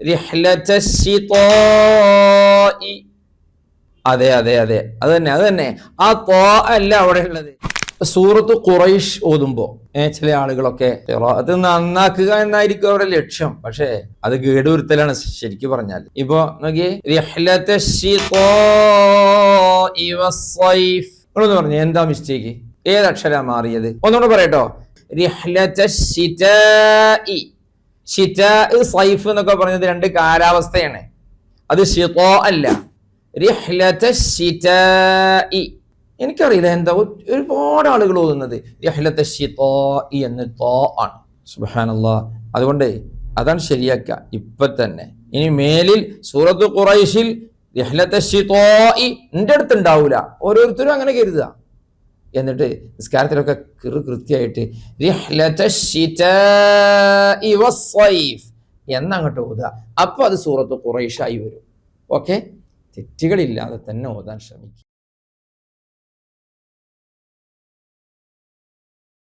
റിഹ്ലതശ്ശിതാഇ. അതെ അതെ അതെ, അത് തന്നെ. ആ ത്വാ അല്ല അവിടെ ഉള്ളത്. സൂറത്ത് ഖുറൈശ് ഓതുമ്പോ ചില ആളുകളൊക്കെ അത് നന്നാക്കുക എന്നായിരിക്കും അവരുടെ ലക്ഷ്യം, പക്ഷേ അത് കേടുവരുത്തലാണ് ശരിക്കും പറഞ്ഞാൽ. ഇപ്പൊ നോക്കി, എന്ന് പറഞ്ഞു എന്താ മിസ്റ്റേക്ക്, ഏതക്ഷരാ മാറിയത്? ഒന്നുകൂടെ പറയട്ടോ. സൈഫ് എന്നൊക്കെ പറഞ്ഞത് രണ്ട് കാലാവസ്ഥയാണ്, അത് ശിതാ അല്ല. എനിക്കറിയില്ല എന്താ ഒരുപാട് ആളുകൾ ഓതുന്നത് എന്ന് ആണ്. സുബ്ഹാനല്ലാഹ്. അതുകൊണ്ട് അതാണ് ശരിയാക്കുക ഇപ്പൊ തന്നെ. ഇനി മേലിൽ സൂറത്ത് ഖുറൈശിൽ എന്റെ അടുത്ത് ഉണ്ടാവൂല, ഓരോരുത്തരും അങ്ങനെ കരുതുക. എന്നിട്ട് നിസ്കാരത്തിലൊക്കെ കൃത്യമായിട്ട് എന്നങ്ങോട്ട് ഓതുക. അപ്പൊ അത് സൂറത്ത് ഖുറൈശായി വരും. ഓക്കെ, തെറ്റുകളില്ലാതെ തന്നെ ഓതാൻ ശ്രമിക്കും.